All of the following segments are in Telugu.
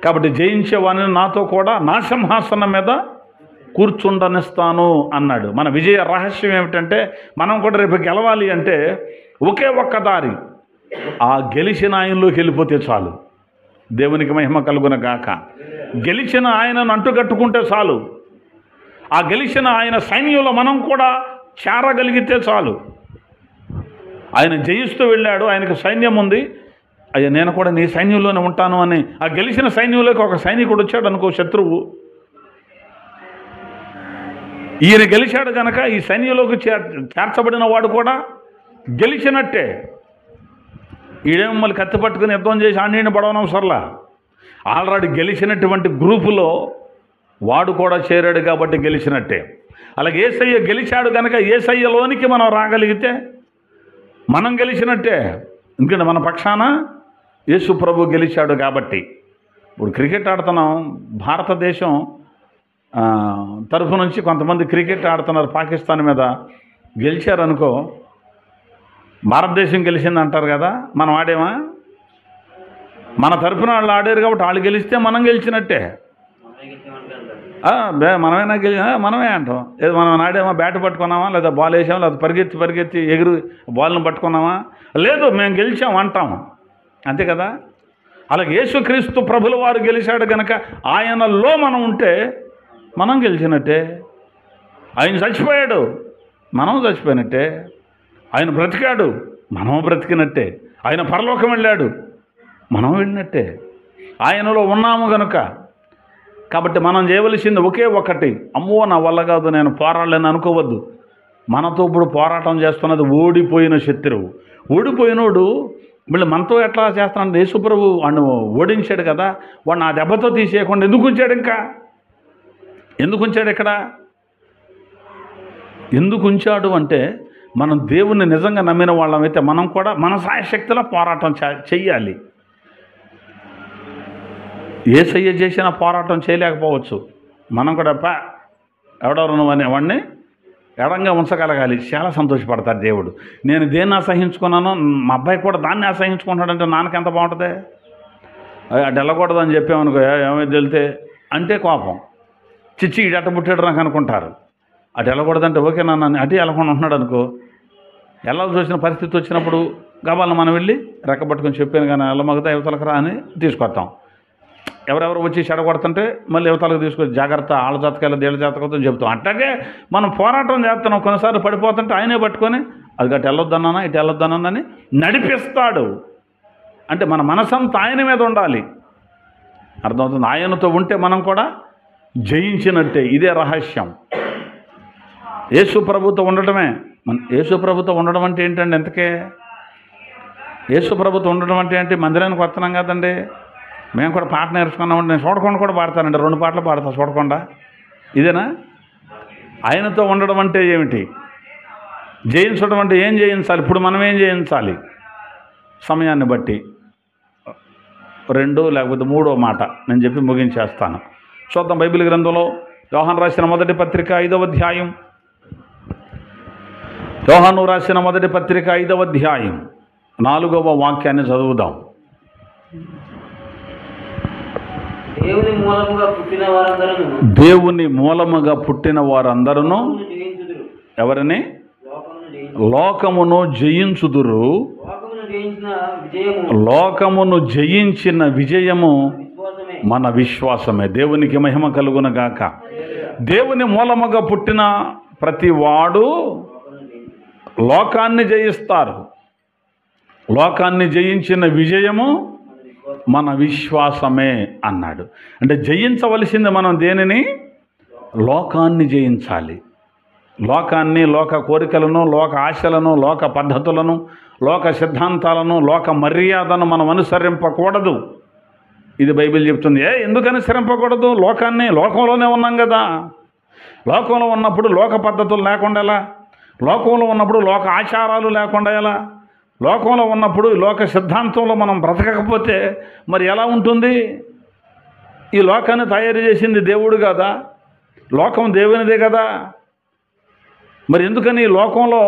కాబట్టి జయించేవాడిని నాతో కూడా నా సింహాసనం మీద కూర్చుండనిస్తాను అన్నాడు. మన విజయ రహస్యం ఏమిటంటే మనం కూడా రేపు గెలవాలి అంటే ఒకే ఒక్క దారి, ఆ గెలిచిన ఆయనలోకి వెళ్ళిపోతే చాలు. దేవునికి మహిమ కలుగున గాక. గెలిచిన ఆయనను అంటుకట్టుకుంటే చాలు. ఆ గెలిచిన ఆయన సైన్యంలో మనం కూడా చేరగలిగితే చాలు. ఆయన జయిస్తూ వెళ్ళాడు, ఆయనకు సైన్యం ఉంది. అయ్యా నేను కూడా నీ సైన్యంలోనే ఉంటాను అని ఆ గెలిచిన సైన్యంలోకి ఒక సైనికుడు వచ్చాడు అనుకో, శత్రువు. ఈయన గెలిచాడు కనుక ఈ సైన్యంలోకి చేర్చబడిన వాడు కూడా గెలిచినట్టే. ఈడేమో మళ్ళీ కత్తి పట్టుకుని యుద్ధం చేసి ఆండీని పడవనవసరంలా. ఆల్రెడీ గెలిచినటువంటి గ్రూపులో వాడు కూడా చేరాడు కాబట్టి గెలిచినట్టే. అలాగే యేసయ్య గెలిచాడు కనుక యేసయ్యలోనికి మనం రాగలిగితే మనం గెలిచినట్టే. ఎందుకంటే మన పక్షాన యేసు ప్రభు గెలిచాడు కాబట్టి. ఇప్పుడు క్రికెట్ ఆడుతున్నాం, భారతదేశం తరఫు నుంచి కొంతమంది క్రికెట్ ఆడుతున్నారు పాకిస్తాన్ మీద. గెలిచారనుకో, భారతదేశం గెలిచింది అంటారు కదా, మనం ఆడేమా? మన తరఫున వాళ్ళు ఆడారు కాబట్టి వాళ్ళు గెలిస్తే మనం గెలిచినట్టే. మనమేనా మనమే అంటాం. ఏదో మనం ఆడేమా, బ్యాట్ పట్టుకున్నామా, లేదా బాల్ వేసామా, లేదా పరిగెత్తి ఎగురు బాల్ను పట్టుకున్నామా, లేదు మేము గెలిచాం అంటాము, అంతే కదా. అలాగే యేసుక్రీస్తు ప్రభుల వారు గెలిచాడు కనుక ఆయనలో మనం ఉంటే మనం గెలిచినట్టే. ఆయన చచ్చిపోయాడు, మనం చచ్చిపోయినట్టే. ఆయన బ్రతికాడు, మనం బ్రతికినట్టే. ఆయన పరలోకం వెళ్ళాడు, మనం వెళ్ళినట్టే. ఆయనలో ఉన్నాము కనుక. కాబట్టి మనం చేయవలసింది ఒకే ఒకటి. అమ్మో నా వల్ల కాదు, నేను పోరాడలేని అనుకోవద్దు. మనతో ఇప్పుడు పోరాటం చేస్తున్నది ఓడిపోయిన శత్రువు. ఓడిపోయినోడు మళ్ళీ మనతో ఎట్లా చేస్తున్నాడు? యేసుప్రభు వాడిని ఓడించాడు కదా, వాడిని ఆ దెబ్బతో తీసేయకుండా ఎందుకు ఉంచాడు? ఇంకా ఎందుకు ఉంచాడు? ఇక్కడ ఎందుకు ఉంచాడు అంటే, మనం దేవుణ్ణి నిజంగా నమ్మిన వాళ్ళమైతే మనం కూడా మన సాయశక్తిలో పోరాటం చెయ్యాలి. యేసయ్య చేసిన పోరాటం చేయలేకపోవచ్చు. మనం కూడా ఎవడెవరు నువ్వు వాడిని ఎడంగా ఉంచగలగాలి. చాలా సంతోషపడతారు దేవుడు. నేను దేన్ని అసహించుకున్నానో మా అబ్బాయి కూడా దాన్ని అసహించుకుంటాడంటే నాన్నకి ఎంత బాగుంటుంది. అటు వెళ్ళకూడదు అని చెప్పామనుకో, ఏమైతే వెళ్తే అంటే కోపం, చిచ్చి ఇటు అట్ట పుట్టాడు నాకు అనుకుంటారు. అటు వెళ్ళకూడదంటే ఓకే నాన్న అటు వెళ్ళకుండా ఉంటున్నాడు అనుకో, వెళ్ళాల్సి వచ్చిన పరిస్థితి వచ్చినప్పుడు కావాలని మనం వెళ్ళి రెక్కబట్టుకొని చెప్పాను కానీ వెళ్ళమగదా యువతలకు రా అని తీసుకొస్తాం. ఎవరెవరు వచ్చి చెడగొడుతుంటే మళ్ళీ యువతలకు తీసుకొచ్చి జాగ్రత్త, ఆళ్ళ జాతకాలు దేళ్ళ జాతకంతో చెప్తాం. అట్లాగే మనం పోరాటం చేస్తున్నాం. కొన్నిసార్లు పడిపోతుంటే ఆయనే పట్టుకొని అది అటు వెళ్ళొద్దన్నానా ఇటు వెళ్ళొద్దన్నానని నడిపిస్తాడు. అంటే మన మనసంతా ఆయన మీద ఉండాలి. అర్థమవుతుంది? ఆయనతో ఉంటే మనం కూడా జయించినట్టే. ఇదే రహస్యం. యేసు ప్రభుతో ఉండటమే. యేసు ప్రభుతో ఉండడం అంటే ఏంటండి? ఎంతకే యేసు ప్రభుతో ఉండడం అంటే ఏంటి? మందిరానికి వస్తున్నాం కదండి, మేము కూడా పాట నేర్చుకున్నామండి. నేను చూడకుండా కూడా పాడతానండి, 2 పాటలు పాడతాను చూడకుండా. ఇదేనా ఆయనతో ఉండడం అంటే? ఏమిటి జయించడం అంటే? ఏం జయించాలి? ఇప్పుడు మనం ఏం జయించాలి? సమయాన్ని బట్టి 2 లేకపోతే 3వ మాట నేను చెప్పి ముగించేస్తాను. చూద్దాం బైబిల్ గ్రంథంలో యోహాను రాసిన మొదటి పత్రిక 5వ అధ్యాయం. యోహాను రాసిన మొదటి పత్రిక 5వ అధ్యాయం 4వ వాక్యాన్ని చదువుదాం. దేవుని మూలముగా పుట్టిన వారందరూ ఎవరిని? లోకమును జయించుదురు. లోకమును జయించిన విజయము మన విశ్వాసమే. దేవునికి మహిమ కలుగును గాక. దేవుని మూలముగా పుట్టిన ప్రతి వాడు లోకాన్ని జయిస్తారు. లోకాన్ని జయించిన విజయము మన విశ్వాసమే అన్నాడు. అంటే జయించవలసింది మనం దేనిని? లోకాన్ని జయించాలి. లోకాన్ని, లోక కోరికలను, లోక ఆశలను, లోక పద్ధతులను, లోక సిద్ధాంతాలను, లోక మర్యాదను మనం అనుసరింపకూడదు. ఇది బైబిల్ చెప్తుంది. ఎందుకు అనుసరింపకూడదు? లోకాన్ని, లోకంలోనే ఉన్నాం కదా. లోకంలో ఉన్నప్పుడు లోక పద్ధతులు లేకుండా ఎలా? లోకంలో ఉన్నప్పుడు లోక ఆచారాలు లేకుండా ఎలా? లోకంలో ఉన్నప్పుడు లోక సిద్ధాంతంలో మనం బ్రతకకపోతే మరి ఎలా ఉంటుంది? ఈ లోకాన్ని తయారు చేసింది దేవుడు కదా, లోకం దేవునిదే కదా. మరి ఎందుకని లోకంలో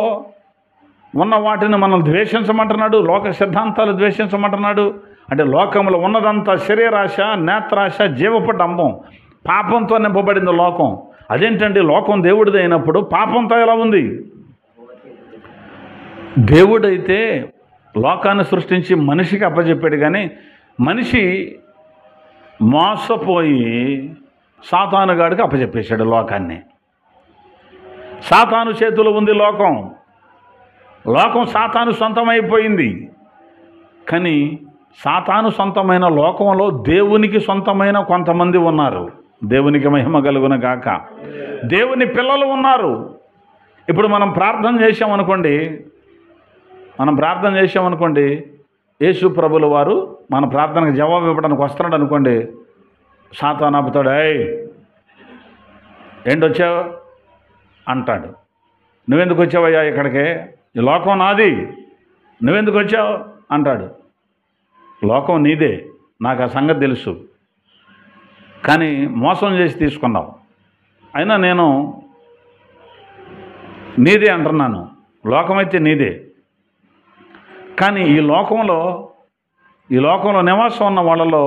ఉన్న వాటిని మనం ద్వేషించమంటున్నాడు, లోక సిద్ధాంతాలు ద్వేషించమంటున్నాడు. అంటే లోకంలో ఉన్నదంతా శరీరాశ, నేత్రాశ, జీవపు డంబం, పాపంతో నింపబడింది లోకం. అదేంటండి, లోకం దేవుడిది అయినప్పుడు పాపంతో ఎలా ఉంది? దేవుడైతే లోకాన్ని సృష్టించి మనిషికి అప్పచెప్పాడు, కానీ మనిషి మోసపోయి సాతానుగాడికి అప్పచెప్పేశాడు లోకాన్ని. సాతాను చేతిలో ఉంది లోకం. లోకం సాతాను సొంతమైపోయింది. కానీ సాతాను సొంతమైన లోకంలో దేవునికి సొంతమైన కొంతమంది ఉన్నారు. దేవునికి మహిమ కలుగును గాక. దేవుని పిల్లలు ఉన్నారు. ఇప్పుడు మనం ప్రార్థన చేసామనుకోండి, యేసు ప్రభుల వారు మన ప్రార్థనకు జవాబు ఇవ్వడానికి వస్తున్నాడు అనుకోండి, సాతాను ఆపుతాడు. ఏంటొచ్చావు అంటాడు. నువ్వెందుకు వచ్చావయ్యా ఇక్కడికి? ఈ లోకం నాది, నువ్వెందుకు వచ్చావు అంటాడు. లోకం నీదే, నాకు ఆ సంగతి తెలుసు, కానీ మోసం చేసి తీసుకున్నావు. అయినా నేను నీదే అంటున్నాను. లోకమైతే నీదే, కానీ ఈ లోకంలో నివాసం ఉన్న వాళ్ళలో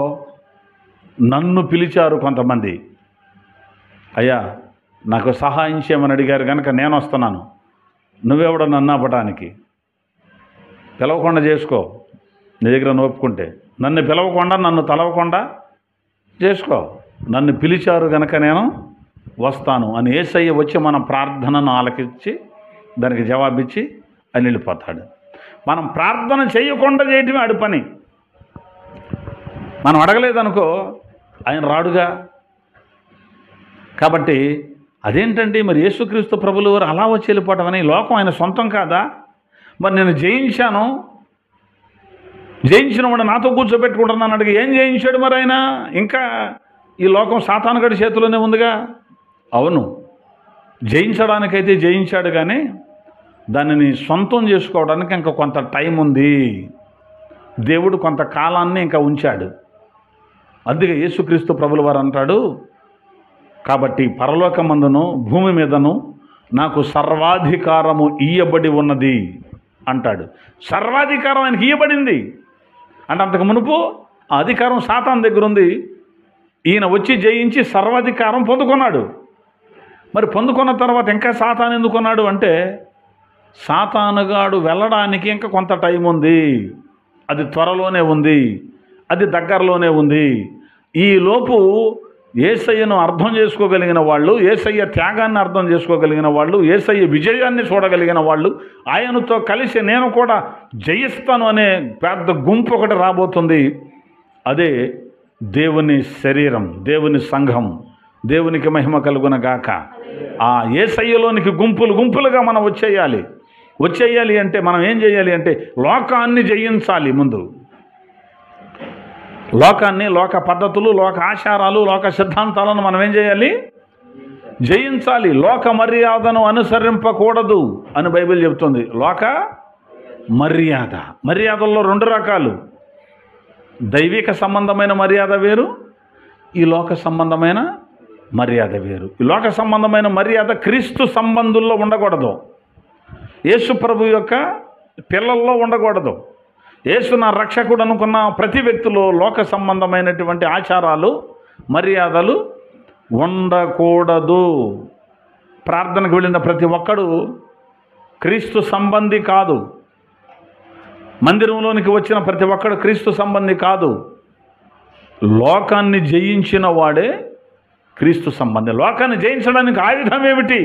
నన్ను పిలిచారు కొంతమంది. అయ్యా నాకు సహాయం చేయమని అడిగారు కనుక నేను వస్తున్నాను. నువ్వెవడో నన్ను ఆపటానికి? పిలవకుండా చేసుకో, నీ దగ్గర నోపుకుంటే. నన్ను పిలవకుండా, నన్ను తలవకుండా చేసుకో. నన్ను పిలిచారు కనుక నేను వస్తాను అని యేసయ్య వచ్చి మన ప్రార్థనను ఆలకించి దానికి జవాబిచ్చి ఆయన వెళ్ళిపోతాడు. మనం ప్రార్థన చేయకుండా చేయటమే ఆడి పని. మనం అడగలేదనుకో ఆయన రాడుగా. కాబట్టి అదేంటంటే మరి యేసుక్రీస్తు ప్రభులు వారు అలా వచ్చి వెళ్ళిపోవటం అని, లోకం ఆయన సొంతం కాదా? మరి నేను జయించిన వాడు నాతో కూర్చోబెట్టుకుంటున్నాను అడిగి ఏం జయించాడు మరి ఆయన? ఇంకా ఈ లోకం సాతానుగడి చేతిలోనే ఉందిగా. అవును, జయించడానికైతే జయించాడు, కానీ దానిని సొంతం చేసుకోవడానికి ఇంకా కొంత టైం ఉంది. దేవుడు కొంత కాలాన్ని ఇంకా ఉంచాడు. అందుకే యేసుక్రీస్తు ప్రభుల వారు అంటాడు, కాబట్టి పరలోకమందును భూమి మీదను నాకు సర్వాధికారము ఇయ్యబడి ఉన్నది అంటాడు. సర్వాధికారం ఆయనకి ఇయ్యబడింది అంటే అంతకు మునుపు ఆ అధికారం సాతాను దగ్గర ఉంది. ఈయన వచ్చి జయించి సర్వాధికారం పొందుకున్నాడు. మరి పొందుకున్న తర్వాత ఇంకా సాతాను ఎందుకున్నాడు అంటే, సాతానుగాడు వెళ్ళడానికి ఇంకా కొంత టైం ఉంది. అది త్వరలోనే ఉంది, అది దగ్గరలోనే ఉంది. ఈలోపు యేసయ్యను అర్థం చేసుకోగలిగిన వాళ్ళు, యేసయ్య త్యాగాన్ని అర్థం చేసుకోగలిగిన వాళ్ళు, యేసయ్య విజయాన్ని చూడగలిగిన వాళ్ళు, ఆయనతో కలిసి నేను కూడా జయిస్తాను అనే పెద్ద గుంపు ఒకటి రాబోతుంది. అదే దేవుని శరీరం, దేవుని సంఘం. దేవునికి మహిమ కలుగున గాక. ఆ యేసయ్యలోనికి గుంపులుగా మనం వచ్చేయాలి అంటే మనం ఏం చేయాలి అంటే లోకాన్ని జయించాలి. ముందు లోకాన్ని, లోక పద్ధతులు, లోక ఆచారాలు, లోక సిద్ధాంతాలను మనం ఏం చేయాలి? జయించాలి. లోక మర్యాదను అనుసరింపకూడదు అని బైబిల్ చెబుతుంది. లోక మర్యాదల్లో 2 రకాలు. దైవిక సంబంధమైన మర్యాద వేరు, ఈ లోక సంబంధమైన మర్యాద వేరు. ఈ లోక సంబంధమైన మర్యాద క్రీస్తు సంబంధుల్లో ఉండకూడదు, యేసు ప్రభు యొక్క పిల్లల్లో ఉండకూడదు. యేసు నా రక్షకుడు అనుకున్న ప్రతి వ్యక్తిలో లోక సంబంధమైనటువంటి ఆచారాలు, మర్యాదలు ఉండకూడదు. ప్రార్థనకు వెళ్ళిన ప్రతి ఒక్కడు క్రీస్తు సంబంధి కాదు. మందిరంలోనికి వచ్చిన ప్రతి ఒక్కడు క్రీస్తు సంబంధి కాదు. లోకాన్ని జయించిన వాడే క్రీస్తు సంబంధి. లోకాన్ని జయించడానికి ఆయుధం ఏమిటి?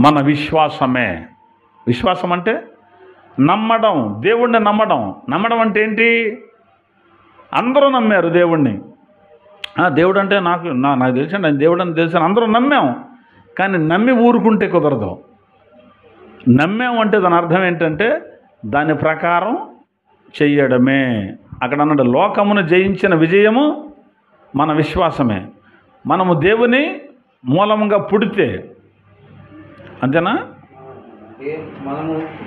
మన విశ్వాసమే. విశ్వాసం అంటే నమ్మడం, దేవుణ్ణి నమ్మడం అంటే ఏంటి? అందరూ నమ్మారు దేవుణ్ణి. దేవుడు అంటే నాకు తెలిసండి, ఆయన దేవుడు అని తెలిసాను, అందరూ నమ్మాం. కానీ నమ్మి ఊరుకుంటే కుదరదు. నమ్మామంటే దాని అర్థం ఏంటంటే దాని ప్రకారం చెయ్యడమే. అక్కడ అన్నాడు లోకమును జయించిన విజయము మన విశ్వాసమే. మనము దేవుని మూలంగా పుడితే, అంతేనా?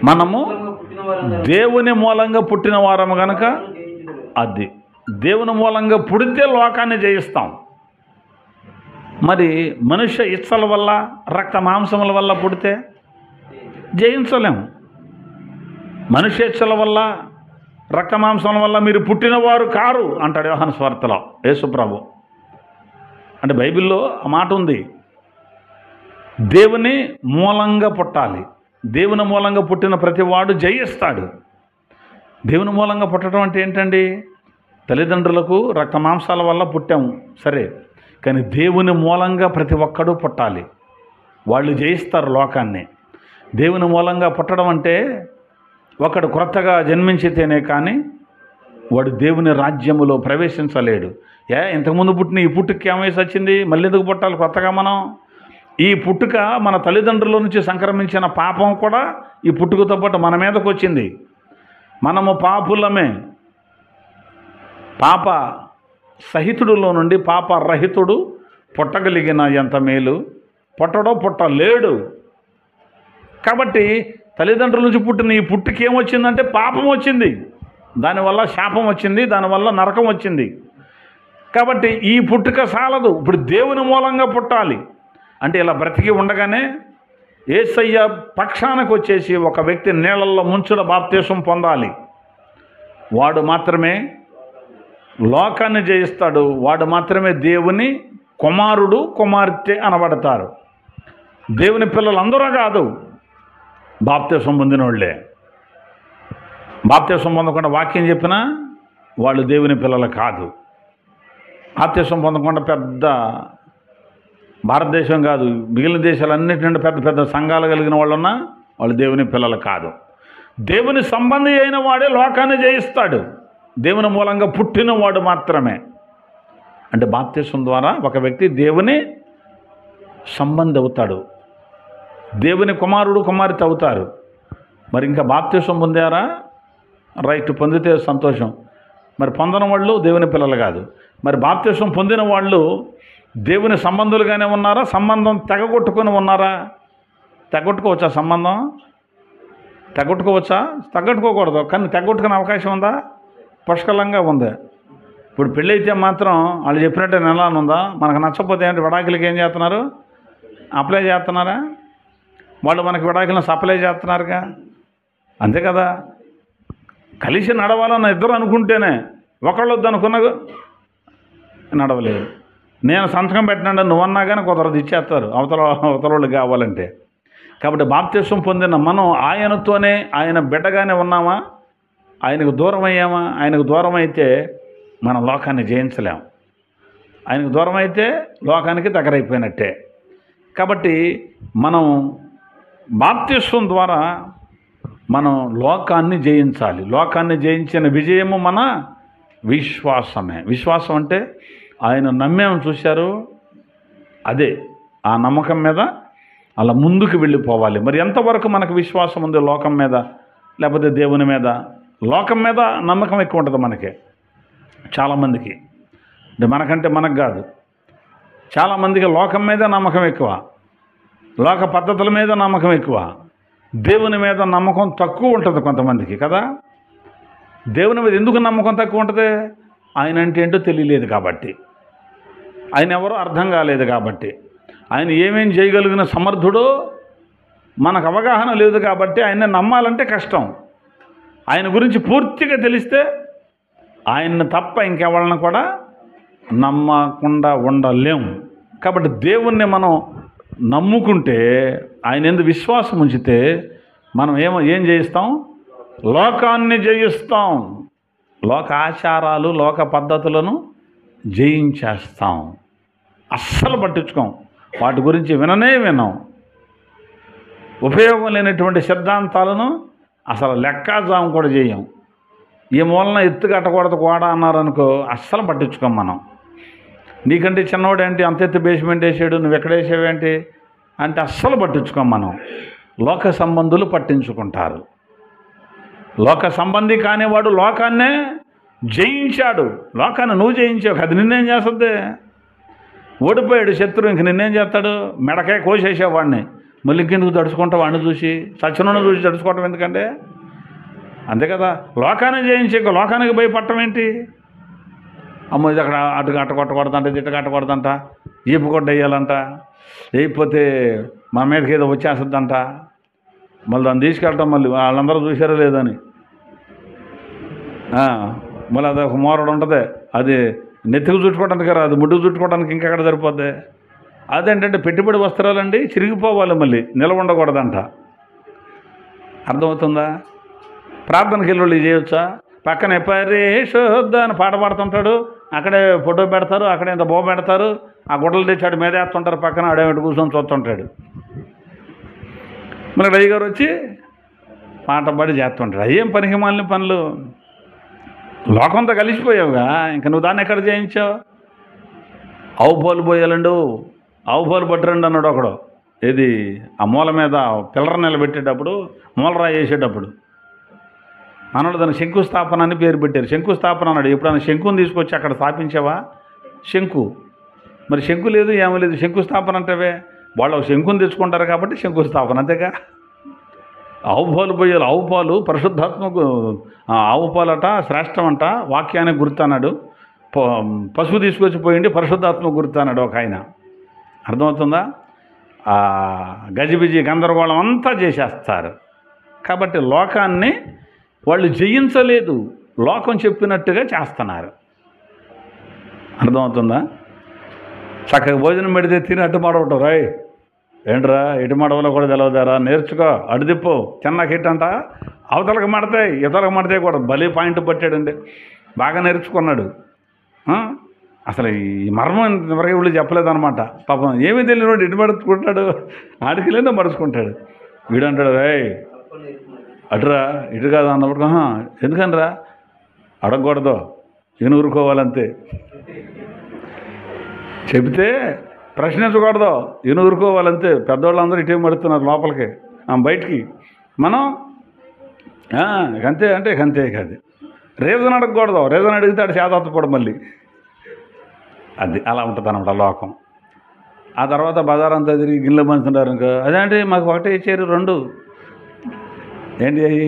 మనము దేవుని మూలంగా పుట్టిన వారము కనుక అది దేవుని మూలంగా పుడితే లోకాన్ని జయిస్తాం. మరి మనుష్య ఇచ్చల వల్ల, రక్త మాంసముల వల్ల పుడితే జయించలేము. మనుష్యేచ్ఛల వల్ల రక్తమాంసం వల్ల మీరు పుట్టినవారు కారు అంటాడు యోహాను సువార్తలో యేసుప్రభు. అంటే బైబిల్లో ఆ మాట ఉంది, దేవుని మూలంగా పుట్టాలి. దేవుని మూలంగా పుట్టిన ప్రతివాడు జయిస్తాడు. దేవుని మూలంగా పుట్టడం అంటే ఏంటండి? తల్లిదండ్రులకు రక్తమాంసాల వల్ల పుట్టాము సరే, కానీ దేవుని మూలంగా ప్రతి ఒక్కడూ పుట్టాలి. వాళ్ళు జయిస్తారు లోకాన్ని. దేవుని మూలంగా పుట్టడం అంటే ఒకడు క్రొత్తగా జన్మించితేనే కానీ వాడు దేవుని రాజ్యములో ప్రవేశించలేడు. ఇంతకుముందు పుట్టిన ఈ పుట్టుకి ఏం వయసు వచ్చింది? మళ్ళీ ఎందుకు పుట్టాలి కొత్తగా మనం? ఈ పుట్టుక మన తల్లిదండ్రుల నుంచి సంక్రమించిన పాపం కూడా ఈ పుట్టుకతో పాటు మన మీదకు వచ్చింది. మనము పాపులమే. పాప సహితుడులో నుండి పాప రహితుడు పుట్టగలిగిన ఎంత మేలు, పుట్టడో పుట్టలేడు. కాబట్టి తల్లిదండ్రుల నుంచి పుట్టిన ఈ పుట్టుకి ఏమొచ్చిందంటే పాపం వచ్చింది, దానివల్ల శాపం వచ్చింది, దానివల్ల నరకం వచ్చింది. కాబట్టి ఈ పుట్టుక సాలదు. ఇప్పుడు దేవుని మూలంగా పుట్టాలి అంటే ఇలా బ్రతికి ఉండగానే యేసయ్య పక్షానికి వచ్చేసి ఒక వ్యక్తి నీళ్ళల్లో ముంచుడ బాప్తీసం పొందాలి. వాడు మాత్రమే లోకాన్ని జయిస్తాడు. వాడు మాత్రమే దేవుని కుమారుడు కుమార్తె అనబడతారు. దేవుని పిల్లలు అందరూ కాదు, బాప్తీసం పొందిన వాళ్ళే. బాప్తీసం పొందకుండా వాక్యం చెప్పినా వాళ్ళు దేవుని పిల్లలు కాదు. బాప్తీసం పొందకుండా పెద్ద భారతదేశం కాదు, మిగిలిన దేశాలన్నిటి నుండి పెద్ద పెద్ద సంఘాలు కలిగిన వాళ్ళున్నా వాళ్ళు దేవుని పిల్లలు కాదు. దేవుని సంబంధి అయిన వాడే లోకాన్ని జయిస్తాడు. దేవుని మూలంగా పుట్టినవాడు మాత్రమే. అంటే బాప్తీసం ద్వారా ఒక వ్యక్తి దేవుని సంబంధి అవుతాడు, దేవుని కుమారుడు కుమార్తె అవుతారు. మరి ఇంకా బాప్తీసం పొందారా? రైట్, పొందితే సంతోషం. మరి పొందని వాళ్ళు దేవుని పిల్లలు కాదు. మరి బాప్తీసం పొందిన వాళ్ళు దేవుని సంబంధులుగానే ఉన్నారా? సంబంధం తెగగొట్టుకొని ఉన్నారా? తెగొట్టుకోవచ్చా? సంబంధం తెగొట్టుకోవచ్చా? తగ్గొట్టుకోకూడదు, కానీ తెగొట్టుకునే అవకాశం ఉందా? పుష్కలంగా ఉంది. ఇప్పుడు పెళ్ళి అయితే మాత్రం వాళ్ళు చెప్పినట్టే నెలని ఉందా? మనకు నచ్చకపోతే ఏంటి, విడాకులకి ఏం చేస్తున్నారు? అప్లై చేస్తున్నారా? వాళ్ళు మనకి విడాకులను సప్లై చేస్తున్నారుగా, అంతే కదా. కలిసి నడవాలని ఇద్దరు అనుకుంటేనే, ఒకళ్ళు వద్దు అనుకున్నా నడవలేదు. నేను సంతకం పెట్టినంటే నువ్వన్నా కానీ కుదరదు, ఇచ్చేస్తారు అవతల కావాలంటే. కాబట్టి బాప్తీసం పొందిన మనం ఆయనతోనే, ఆయన బిడ్డగానే ఉన్నామా? ఆయనకు దూరం అయ్యామా? ఆయనకు దూరం అయితే మనం లోకాన్ని జయించలేం. ఆయనకు దూరం అయితే లోకానికి దగ్గరైపోయినట్టే. కాబట్టి మనం బాప్తీసం ద్వారా మనం లోకాన్ని జయించాలి. లోకాన్ని జయించిన విజయము మన విశ్వాసమే. విశ్వాసం అంటే ఆయన నమ్మేమని చూశారు, అదే ఆ నమ్మకం మీద అలా ముందుకు వెళ్ళిపోవాలి. మరి ఎంతవరకు మనకు విశ్వాసం ఉంది లోకం మీద లేకపోతే దేవుని మీద? లోకం మీద నమ్మకం ఎక్కువ ఉంటుంది మనకి, చాలామందికి. అంటే మనకంటే మనకు కాదు, చాలామందికి లోకం మీద నమ్మకం ఎక్కువ, లోక పద్ధతుల మీద నమ్మకం ఎక్కువ, దేవుని మీద నమ్మకం తక్కువ ఉంటుంది కొంతమందికి కదా. దేవుని మీద ఎందుకు నమ్మకం తక్కువ ఉంటుంది? ఆయన అంటే ఏంటో తెలియలేదు కాబట్టి, ఆయన ఎవరో అర్థం కాలేదు కాబట్టి, ఆయన ఏమేం చేయగలిగిన సమర్థుడో మనకు అవగాహన లేదు కాబట్టి ఆయన్ని నమ్మాలంటే కష్టం. ఆయన గురించి పూర్తిగా తెలిస్తే ఆయన్ని తప్ప ఇంకెవరిని కూడా నమ్మకుండా ఉండలేము. కాబట్టి దేవుణ్ణి మనం నమ్ముకుంటే, ఆయన యందు విశ్వాసం ఉంచితే మనం ఏం జయిస్తాం? లోకాన్ని జయిస్తాం. లోక ఆచారాలు, లోక పద్ధతులను జయించేస్తాం. అస్సలు పట్టించుకోం, వాటి గురించి వినం. ఉపయోగం లేనటువంటి సిద్ధాంతాలను అసలు లెక్కాజాము కూడా చేయం. ఈ మూలన ఎత్తు కట్టకూడదు కూడా అన్నారనుకో, అస్సలు పట్టించుకోం మనం. నీకంటే చిన్నవాడేంటి, అంత ఎత్తు బేస్మెంట్ వేసాడు, నువ్వు ఎక్కడ వేసావేంటి అంటే అస్సలు పట్టించుకోం మనం. లోక సంబంధులు పట్టించుకుంటారు. లోక సంబంధి కానివాడు లోకాన్నే జయించాడు. లోకాన్ని నువ్వు జయించావు, అది నిన్నేం చేస్తుంది? ఓడిపోయాడు శత్రువు, ఇంక నిన్నేం చేస్తాడు? మెడకాయ కోసేసేవాడిని, మళ్ళీ ఇంకెందుకు తడుచుకుంటావు? వాడిని చూసి, చచ్చనను చూసి తడుచుకోవటం ఎందుకంటే? అంతే కదా. లోకాన్ని జయించే లోకానికి భయపడటం ఏంటి? అమ్మో ఇది అక్కడ అటు కొట్టకూడదంట, ఇది ఇటు కట్టకూడదంట, ఈపు కొట్ట వేయాలంట, వేయకపోతే మన మీదకి ఏదో వచ్చేస్తుందంట. మళ్ళీ దాన్ని తీసుకెళ్ళటం, మళ్ళీ వాళ్ళందరూ చూసారో లేదని మళ్ళీ అది ఒక మోరడు ఉంటుంది, అది నెత్తికి చుట్టుకోవడానికి రాదు, ముడ్డుకు చుట్టుకోవడానికి ఇంకెక్కడ సరిపోద్ది. అదేంటంటే పెట్టుబడి వస్త్రాలండి, చిరిగిపోవాలి, మళ్ళీ నిలవ ఉండకూడదంట. అర్థమవుతుందా? ప్రార్థనకి వెళ్ళి చేయొచ్చా? పక్కన పరిశుద్ధ అని పాట పాడుతుంటాడు, అక్కడే ఫోటో పెడతారు, అక్కడే ఇంత బొమ్మ పెడతారు, ఆ గుడ్డలు తెచ్చాడు మీద వేస్తుంటారు, పక్కన అడేమిటి కూర్చొని చూస్తుంటాడు. మన రయ్య గారు వచ్చి పాట పాడి చేస్తుంటాడు. అయ్యేం పనికి మాలిన పనులు. లోకంతో కలిసిపోయావుగా, ఇంక నువ్వు దాన్ని ఎక్కడ చేయించావు? ఆవు పాలు పోయాలండు, ఆవు పాలు పట్టరండి అన్నాడు ఒకడు. ఇది ఆ మూల మీద పిల్లర నిలబెట్టేటప్పుడు, మూలరాయి వేసేటప్పుడు మనోడు దాన్ని శంకుస్థాపన అని పేరు పెట్టారు. శంకుస్థాపన అన్నాడు. ఎప్పుడైనా శంకుని తీసుకొచ్చి అక్కడ స్థాపించావా? శంకు మరి శంకు లేదు, ఏమీ లేదు, శంకుస్థాపన అంటేవే. వాళ్ళు శంకుని తెచ్చుకుంటారు కాబట్టి శంకుస్థాపన, అంతేగా. ఆవు పాలు పోయాలి, ఆవు పాలు పరిశుద్ధాత్మకు, ఆవు పాలట శ్రేష్టం అంట, వాక్యానికి గుర్తు అన్నాడు. పశువు తీసుకొచ్చి పోయింది, పరిశుద్ధాత్మకు గుర్తు అన్నాడు ఒక ఆయన. అర్థమవుతుందా? గజిబిజి గందరగోళం అంతా చేసేస్తారు. కాబట్టి లోకాన్ని వాళ్ళు జయించలేదు, లోకం చెప్పినట్టుగా చేస్తున్నారు. అర్థమవుతుందా? చక్కగా భోజనం పెడితే తిని అటు మాడవటం, రాయ్ ఏంట్రా ఇటు మడవలో కూడా తెలవదారా, నేర్చుకో, అడుదిప్పు, చిన్న హిట్ అంట, అవతలకు మడతాయి ఇతలకు మడతాయి కూడా. భలే పాయింట్ పట్టాడండి, బాగా నేర్చుకున్నాడు. అసలు ఈ మర్మం ఇంతవరకు వీళ్ళు చెప్పలేదన్నమాట. పాపం ఏమీ తెలియనివాడు ఇటు మడుచుకుంటాడు, ఆడికిలేనో మడుచుకుంటాడు. వీడంటాడు, రాయ్ అటురా ఇటు కాదు అన్నప్పుడు, ఎందుకనిరా అడగకూడదు, ఊరుకోవాలంతే. చెబితే ప్రశ్నించకూడదు, ఊరుకోవాలంతే. పెద్దవాళ్ళందరూ ఇటే మడుతున్నారు లోపలికి, బయటికి. మనం అంతే అంటే అంతే కాదు. రీజన్ అడగకూడదు, రీజన్ అడిగితే ఆడు చేదత్తపడు మళ్ళీ. అది అలా ఉంటుంది అన్నమాట లోకం. ఆ తర్వాత బజార్ అంతా తిరిగి గిన్నెలు పంచుతుంటారు. ఇంకా అదేంటి మాకు ఒకటే ఇచ్చారు, రెండు ఏంటి అవి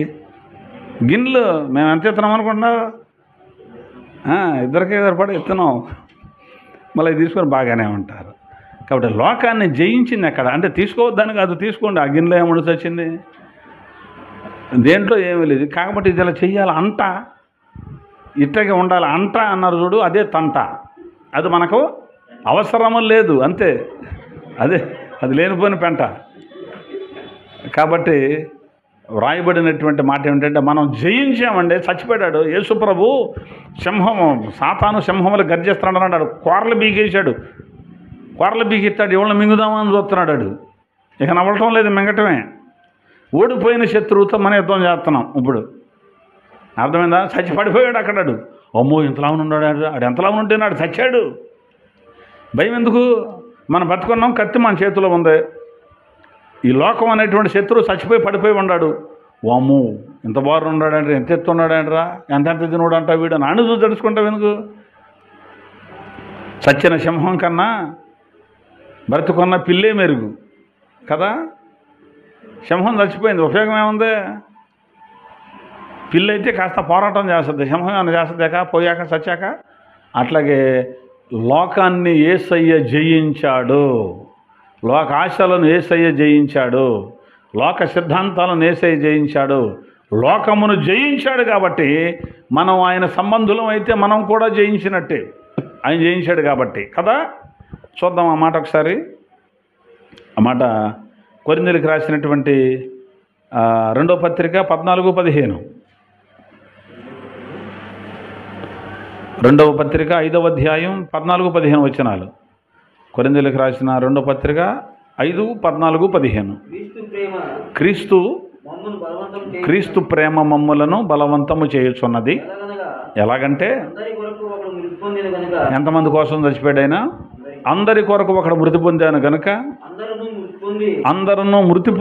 గిన్నెలు, మేము ఎంత ఇస్తున్నాం అనుకుంటున్నావు? ఇద్దరికే సరిపడి ఇస్తున్నాం, మళ్ళీ తీసుకొని బాగానే ఉంటారు. కాబట్టి లోకాన్ని జయించింది ఎక్కడ అంటే, తీసుకోవద్దని కాదు, తీసుకోండి. ఆ గిన్నెలో ఏమడిసి వచ్చింది, దేంట్లో ఏమీ లేదు. కాబట్టి ఇది ఇలా చెయ్యాలి, అంట ఇట్టగా ఉండాలి, అంట అన్నారు చూడు, అదే తంట. అది మనకు అవసరము లేదు, అంతే. అది లేనిపోయిన పెంట. కాబట్టి వ్రాయబడినటువంటి మాట ఏమిటంటే, మనం జయించామండి. చచ్చిపోయాడు యేసుప్రభు. సింహము, సాతాను సింహములు గర్జిస్తున్నాడు అన్నాడు. కూరలు బీగేశాడు, కూరలు బీగిస్తాడు, ఎవరిని మింగుదామని చూస్తున్నాడు. వాడు ఇక నవ్వటం లేదు, మింగటమే. ఓడిపోయిన శత్రువుతో మన యుద్ధం చేస్తున్నాం ఇప్పుడు. అర్థమైందా? చచ్చి పడిపోయాడు అక్కడాడు. అమ్మో ఇంతలాగా ఉన్నాడు, ఆడు ఎంతలాగా ఉంటే నాడు చచ్చాడు. భయం ఎందుకు? మనం బతుకున్నాం, కత్తి మన చేతిలో ఉంది. ఈ లోకం అనేటువంటి శత్రువు చచ్చిపోయి పడిపోయి ఉన్నాడు. వాము ఇంత బారు ఉన్నాడంటే, ఎంత ఎత్తున్నాడంటరా, ఎంత తినోడు అంటా వీడు నాన్న చూసి తెలుసుకుంటావు ఎందుకు? చచ్చిన సింహం కన్నా బ్రతుకున్న పిల్లే మెరుగు కదా. సింహం చచ్చిపోయింది, ఉపయోగం ఏముంది? పిల్లి అయితే కాస్త పోరాటం చేస్తుంది, సింహం ఏమైనా చేస్తుందాక పోయాక చచ్చాక. అట్లాగే లోకాన్ని యేసయ్య జయించాడు, లోక ఆశలను యేసయ్య జయించాడు, లోక సిద్ధాంతాలను యేసయ్య జయించాడు, లోకమును జయించాడు. కాబట్టి మనం ఆయన సంబంధులం అయితే మనం కూడా జయించినట్టే, ఆయన జయించాడు కాబట్టి కదా. చూద్దాం ఆ మాట ఒకసారి. ఆ మాట కొరింథీయులకు రాసినటువంటి 2వ పత్రిక 14-15. 2వ పత్రిక 5వ అధ్యాయం 14-15 వచనాలు. కొరింథీయులకు రాసిన 2వ పత్రిక 5:14-15. క్రీస్తు ప్రేమ మమ్ములను బలవంతము చేయుచున్నది. ఎలాగంటే, ఎంతమంది కోసం చచ్చిపోయాడు ఆయన? అందరి కొరకు ఒకడు మృతి పొందాను గనుక అందరూ మృతి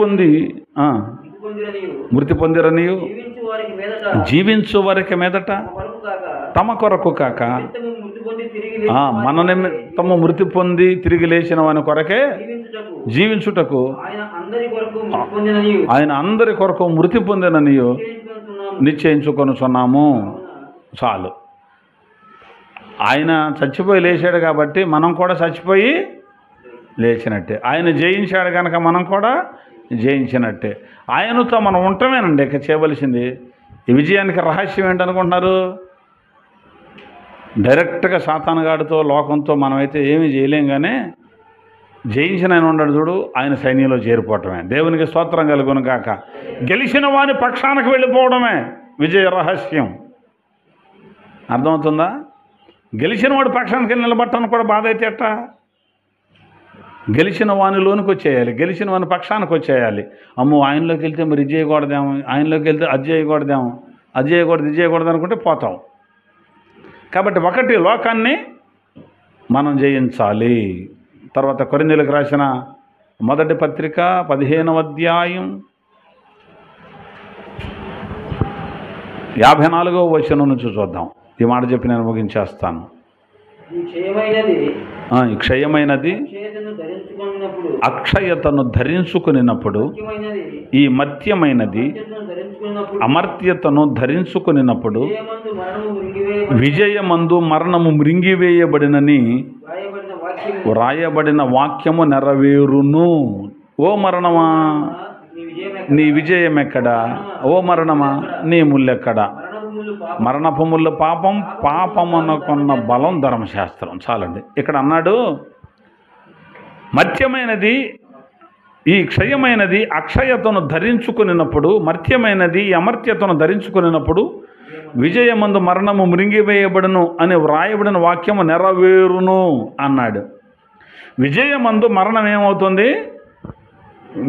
పొందిరనియు జీవించు వారికి మీదట తమ కొరకు కాక మన నిమిత్తము మృతి పొంది తిరిగి లేచిన వాని కొరకే జీవించుటకు ఆయన అందరి కొరకు మృతి పొందిననియు నిశ్చయించుకొనుచున్నాము. చాలు. ఆయన చచ్చిపోయి లేచాడు కాబట్టి మనం కూడా చచ్చిపోయి లేచినట్టే. ఆయన జయించాడు కనుక మనం కూడా జయించినట్టే. ఆయనతో మనం ఉండటమేనండి ఇక చేయవలసింది. ఈ విజయానికి రహస్యం ఏంటనుకుంటున్నారు? డైరెక్ట్గా సాతానుగాడితో లోకంతో మనమైతే ఏమీ చేయలేం, కానీ జయించిన ఆయన ఉన్నాడు చూడు, ఆయన సైన్యంలో చేరిపోవటమే. దేవునికి స్తోత్రం కలుగును గాక. గెలిచిన వాని పక్షానికి వెళ్ళిపోవడమే విజయ రహస్యం. అర్థమవుతుందా? గెలిచిన వాడి పక్షానికి నిలబట్టడానికి కూడా బాధ అయితే ఎట్టా? గెలిచిన వానిలోనికి వచ్చేయాలి, గెలిచిన వాని పక్షానికి వచ్చేయాలి. అమ్మో ఆయనలోకి వెళ్తే మరి ఇది చేయకూడదేమో, ఆయనలోకి వెళ్తే అది చేయకూడదేమో, అది చేయకూడదు ఇది చేయకూడదు అనుకుంటే పోతాం. కాబట్టి ఒకటి, లోకాన్ని మనం జయించాలి. తర్వాత కొరింథీయులకు రాసిన మొదటి పత్రిక 15వ అధ్యాయం 54వ వచనం నుంచి చూద్దాం. ఈ మాట చెప్పి నేను ముగించేస్తాను. ఈ క్షయమైనది అక్షయతను ధరించుకునినప్పుడు, ఈ మత్యమైనది అమర్త్యతను ధరించుకునినప్పుడు విజయమందు మరణము మృంగివేయబడినని వ్రాయబడిన వాక్యము నెరవేరును. ఓ మరణమా నీ విజయం ఎక్కడా? ఓ మరణమా నీ ముల్లెక్కడా? మరణపు ముళ్ళు పాపం, పాపమునకున్న బలం ధర్మశాస్త్రం. చాలండి. ఇక్కడ అన్నాడు మర్త్యమైనది, ఈ క్షయమైనది అక్షయతను ధరించుకునినప్పుడు, మర్త్యమైనది అమర్త్యతను ధరించుకునినప్పుడు విజయమందు మరణము మృంగివేయబడును అని వ్రాయబడిన వాక్యము నెరవేరును అన్నాడు. విజయమందు మరణం ఏమవుతుంది?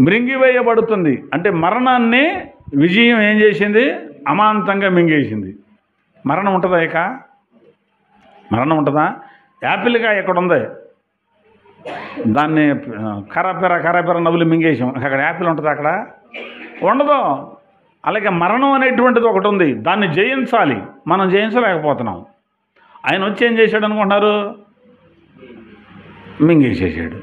మృంగివేయబడుతుంది. అంటే మరణాన్ని విజయం ఏం చేసింది? అమాంతంగా మింగేసింది. మరణం ఉంటుందా? ఇక మరణం ఉంటుందా? యాపిల్గా ఎక్కడ ఉంది, దాన్ని కరపెర నవ్వులు మింగేసాం, అక్కడ యాపిల్ ఉంటుంది? అక్కడ ఉండదు. అలాగే మరణం అనేటువంటిది ఒకటి ఉంది, దాన్ని జయించాలి. మనం జయించలేకపోతున్నాం. ఆయన వచ్చి ఏం చేశాడు అనుకుంటున్నారు? మింగేసేసాడు.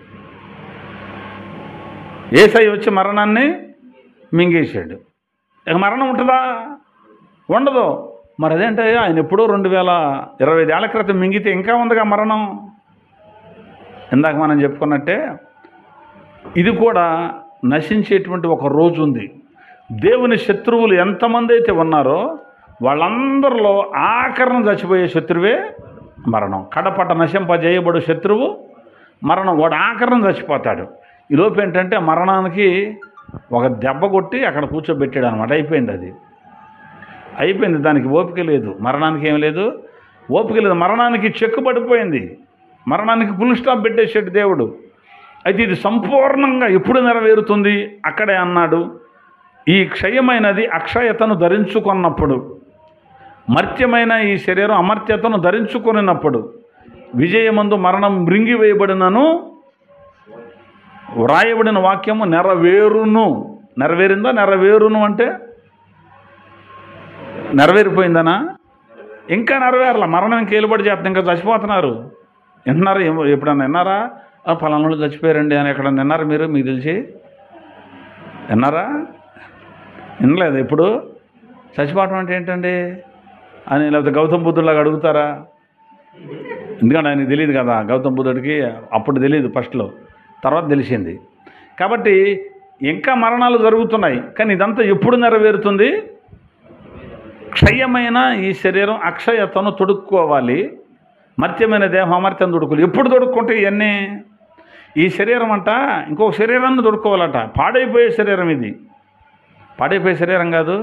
యేసయ్య వచ్చి మరణాన్ని మింగేశాడు. ఇక మరణం ఉంటుందా? ఉండదు. మరి అదేంటే ఆయన ఎప్పుడో 2025 ఏళ్ల క్రితం మింగితే ఇంకా ఉందిగా మరణం. ఇందాక మనం చెప్పుకున్నట్టే ఇది కూడా నశించేటువంటి ఒక రోజు ఉంది. దేవుని శత్రువులు ఎంతమంది అయితే ఉన్నారో వాళ్ళందరిలో ఆఖరణ చచ్చిపోయే శత్రువే మరణం. కడపట నశింపజేయబడు శత్రువు మరణం. వాడు ఆఖరణ చచ్చిపోతాడు. ఈలోపు ఏంటంటే మరణానికి ఒక దెబ్బ కొట్టి అక్కడ కూర్చోబెట్టాడు అనమాట. అయిపోయింది. అది అయిపోయింది. దానికి ఓపిక లేదు. మరణానికి ఏం లేదు, ఓపిక లేదు. మరణానికి చెక్కు పడిపోయింది. మరణానికి ఫుల్ స్టాప్ పెట్టేసాడు దేవుడు. అయితే ఇది సంపూర్ణంగా ఎప్పుడు నెరవేరుతుంది? అక్కడే అన్నాడు, ఈ క్షయమైనది అక్షయతను ధరించుకున్నప్పుడు, మర్త్యమైన ఈ శరీరం అమర్త్యతను ధరించుకున్నప్పుడు విజయమందు మరణం మృంగివేయబడినను వ్రాయబడిన వాక్యము నెరవేరును. నెరవేరిందా? నెరవేరును అంటే నెరవేరిపోయిందనా? ఇంకా నెరవేరల. మరణం ఇంకా ఏలుబడి చేస్తుంది. ఇంకా చచ్చిపోతున్నారు. వింటున్నారు? ఎప్పుడన్నా విన్నారా? ఫలానా చచ్చిపోయారండి అని ఎక్కడన్నా విన్నారా మీరు? మీకు తెలిసి విన్నారా? వినలేదు. ఇప్పుడు చచ్చిపోవటం అంటే ఏంటండి అని లేకపోతే గౌతమ్ బుద్ధుడిలాగా అడుగుతారా? ఎందుకంటే ఆయనకి తెలియదు కదా. గౌతమ్ బుద్ధుడికి అప్పుడు తెలియదు, ఫస్ట్లో, తర్వాత తెలిసింది. కాబట్టి ఇంకా మరణాలు జరుగుతున్నాయి. కానీ ఇదంతా ఎప్పుడు నెరవేరుతుంది? క్షయమైన ఈ శరీరం అక్షయతను తొడుక్కోవాలి, మర్త్యమైన దేహం అమర్త్యం తొడుక్కోవాలి. ఎప్పుడు తొడుక్కుంటే ఇవన్నీ? ఈ శరీరం అంట ఇంకొక శరీరాన్ని తొడుక్కోవాలట. పాడైపోయే శరీరం ఇది. పాడైపోయే శరీరం కాదు.